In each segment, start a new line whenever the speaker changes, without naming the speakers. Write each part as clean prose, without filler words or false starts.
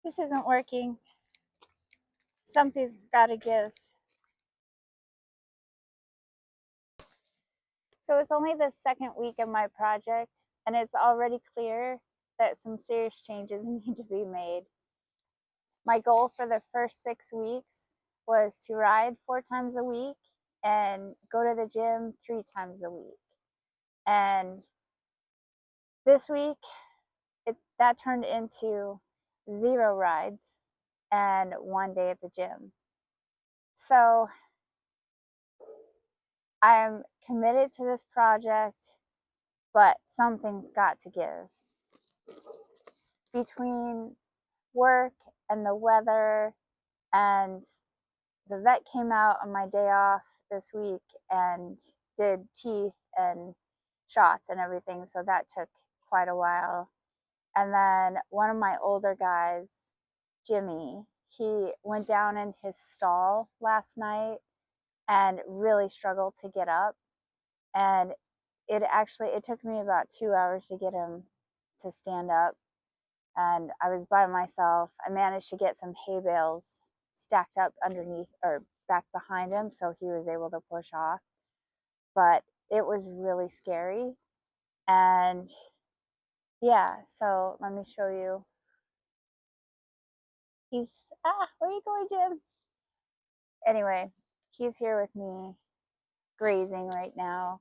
This isn't working. Something's gotta give. So it's only the second week of my project, and it's already clear that some serious changes need to be made. My goal for the first 6 weeks was to ride 4 times a week and go to the gym 3 times a week. And this week, that turned into 0 rides and 1 day at the gym. So I'm committed to this project, but something's got to give. Between work and the weather, and the vet came out on my day off this week and did teeth and shots and everything, so that took quite a while. And then one of my older guys, Jimmy, he went down in his stall last night and really struggled to get up, and it took me about 2 hours to get him to stand up, and I was by myself. I managed to get some hay bales stacked up underneath or back behind him so he was able to push off, but it was really scary. And yeah, so let me show you. Where are you going, Jim? Anyway, he's here with me grazing right now,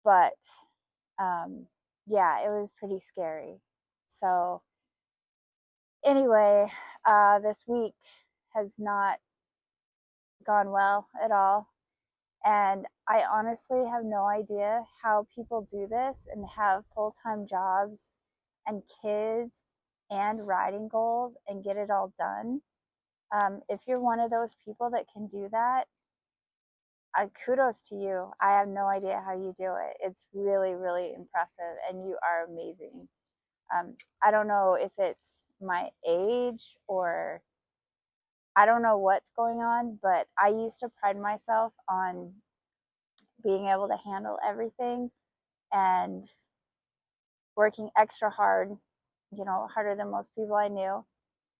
but yeah, it was pretty scary. So anyway, this week has not gone well at all. And I honestly have no idea how people do this and have full time jobs and kids and writing goals and get it all done. If you're one of those people that can do that, kudos to you. I have no idea how you do it. It's really, really impressive, and you are amazing. I don't know if it's my age or I don't know what's going on, but I used to pride myself on being able to handle everything and working extra hard, harder than most people I knew.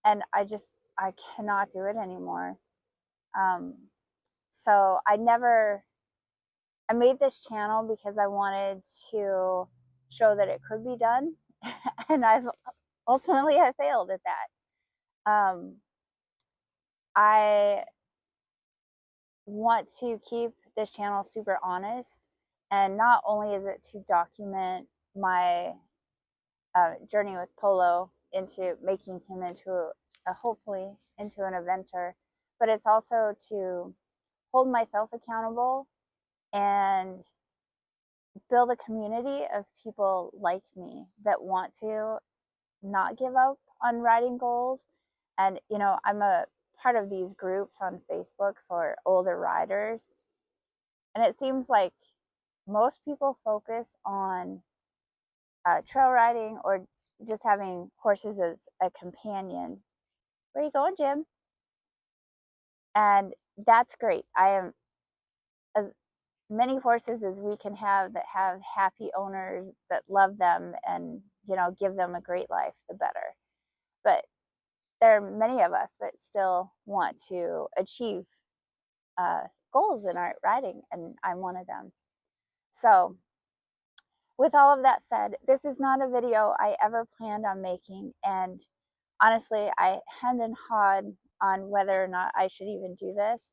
And I cannot do it anymore. Um, so I made this channel because I wanted to show that it could be done. And I failed at that. I want to keep this channel super honest, and not only is it to document my journey with Polo into making him into hopefully into an eventer, but it's also to hold myself accountable and build a community of people like me that want to not give up on writing goals. And I'm a part of these groups on Facebook for older riders, and it seems like most people focus on trail riding or just having horses as a companion. Where are you going, Jim? And that's great. I am as many horses as we can have that have happy owners that love them and give them a great life, the better. But there are many of us that still want to achieve uh, goals in our riding, and I'm one of them. So with all of that said, this is not a video I ever planned on making, and honestly, I hemmed and hawed on whether or not I should even do this.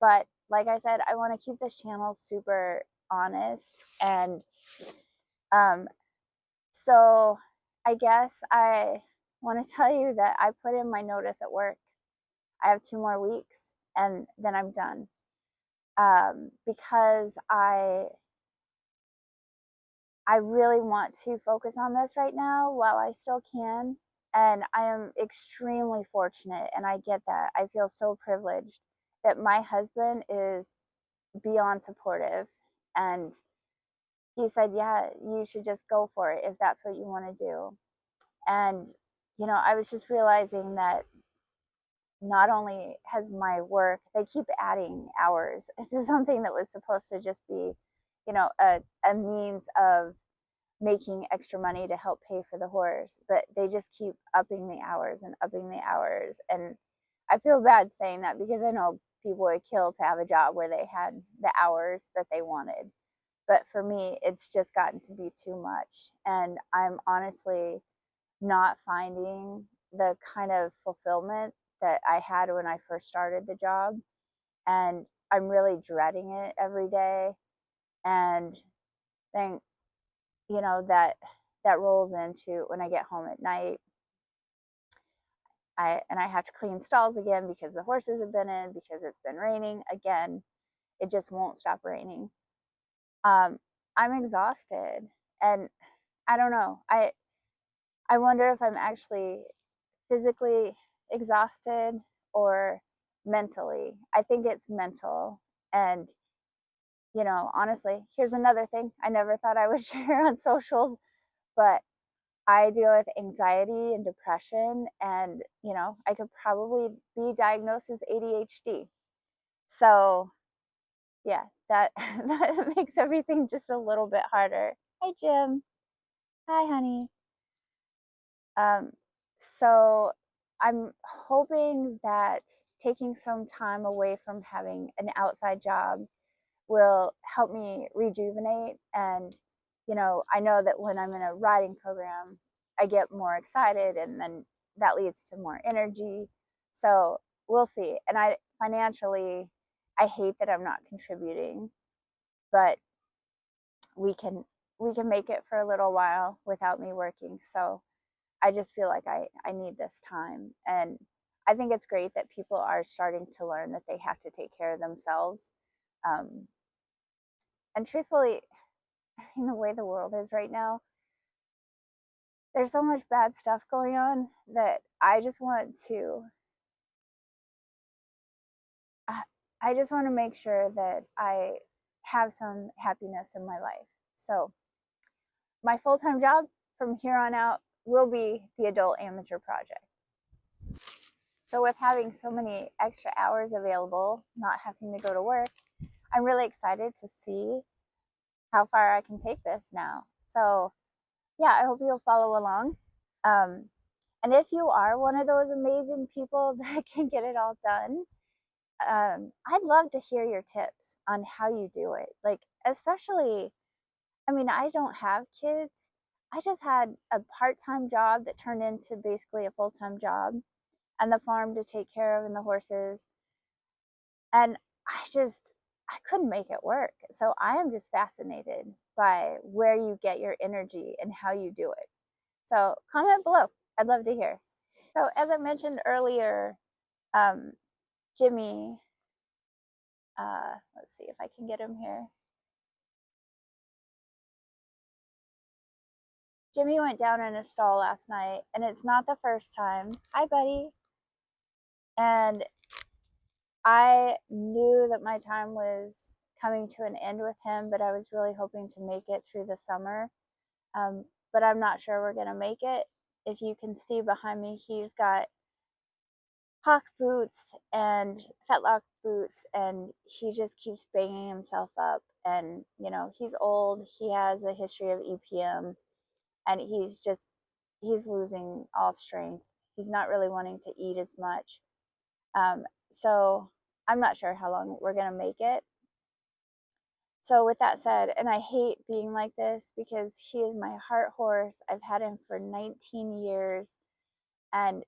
But like I said, I want to keep this channel super honest. And um, so I guess I want to tell you that I put in my notice at work. I have 2 more weeks and then I'm done. Because I really want to focus on this right now while I still can. And I am extremely fortunate, and I get that. I feel so privileged that my husband is beyond supportive. And he said, yeah, you should just go for it if that's what you want to do. And, I was just realizing that not only has my work, they keep adding hours to something that was supposed to just be, a means of making extra money to help pay for the horse, but they just keep upping the hours and upping the hours. And I feel bad saying that because I know people would kill to have a job where they had the hours that they wanted. But for me, it's just gotten to be too much. And I'm honestly not finding the kind of fulfillment that I had when I first started the job. And I'm really dreading it every day. And then, that rolls into when I get home at night. I have to clean stalls again because the horses have been in, because it's been raining again. It just won't stop raining. I'm exhausted, and I don't know. I wonder if I'm actually physically exhausted or mentally. I think it's mental. And honestly, here's another thing I never thought I would share on socials, but I deal with anxiety and depression, and I could probably be diagnosed as ADHD. So, yeah, that that makes everything just a little bit harder. Hi, Jim. Hi, honey. Um, so I'm hoping that taking some time away from having an outside job will help me rejuvenate. And I know that when I'm in a riding program, I get more excited, and then that leads to more energy. So we'll see. And I financially, I hate that I'm not contributing, but we can make it for a little while without me working. So I just feel like I need this time. And I think it's great that people are starting to learn that they have to take care of themselves. um, and truthfully, in the way the world is right now, there's so much bad stuff going on that I just want to make sure that I have some happiness in my life. So my full-time job from here on out will be the Adult Amateur Project. So with having so many extra hours available, not having to go to work, I'm really excited to see how far I can take this now. So yeah, I hope you'll follow along. Um, and if you are one of those amazing people that can get it all done, I'd love to hear your tips on how you do it. Like, especially, I mean, I don't have kids. I just had a part time job that turned into basically a full time job, and the farm to take care of, and the horses. And I couldn't make it work. So I am just fascinated by where you get your energy and how you do it. So comment below. I'd love to hear. So as I mentioned earlier, um, Jimmy, let's see if I can get him here. Jimmy went down in a stall last night, and it's not the first time. Hi, buddy. And I knew that my time was coming to an end with him, but I was really hoping to make it through the summer. But I'm not sure we're going to make it. If you can see behind me, he's got hawk boots and fetlock boots, and he just keeps banging himself up. And he's old, he has a history of EPM, and he's losing all strength. He's not really wanting to eat as much. So I'm not sure how long we're going to make it. So with that said, and I hate being like this because he is my heart horse. I've had him for 19 years, and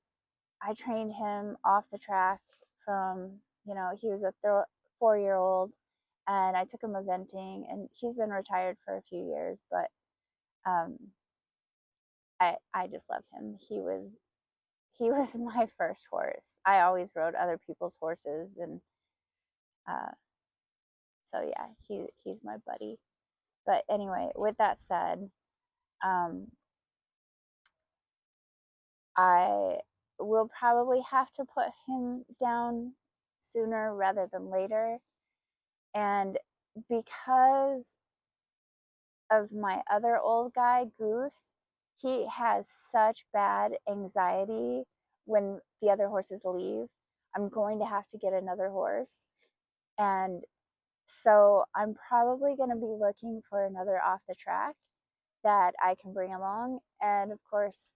I trained him off the track from, he was a 4-year-old, and I took him eventing, and he's been retired for a few years, but um, I just love him. He was my first horse. I always rode other people's horses, and uh, so yeah, he's my buddy. But anyway, with that said, um, I will probably have to put him down sooner rather than later. And because of my other old guy, Goose, he has such bad anxiety when the other horses leave. I'm going to have to get another horse. And so I'm probably going to be looking for another off the track. that I can bring along. And of course,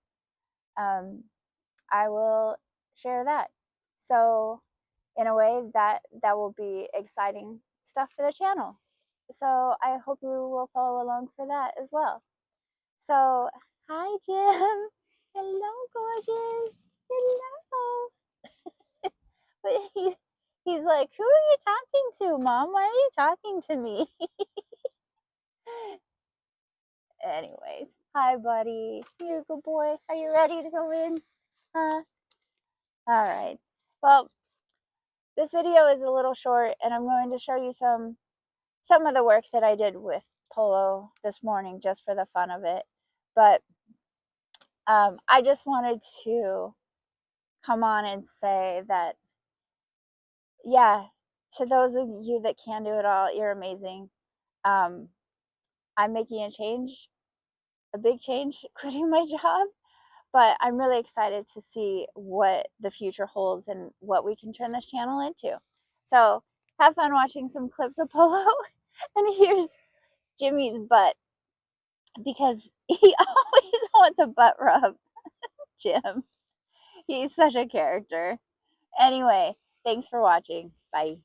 I will share that. So in a way that will be exciting stuff for the channel. So I hope you will follow along for that as well. So hi Jim. Hello gorgeous. Hello. But he's like, who are you talking to, Mom? Why are you talking to me? Anyways, hi buddy. You a good boy? Are you ready to go in? Huh? Alright. Well, this video is a little short and I'm going to show you some of the work that I did with Polo this morning just for the fun of it. But I just wanted to come on and say that, yeah, to those of you that can do it all, you're amazing. I'm making a big change, quitting my job, but I'm really excited to see what the future holds and what we can turn this channel into. So have fun watching some clips of Polo. And here's Jimmy's butt, because he always wants a butt rub. Jim, he's such a character. Anyway, thanks for watching. Bye.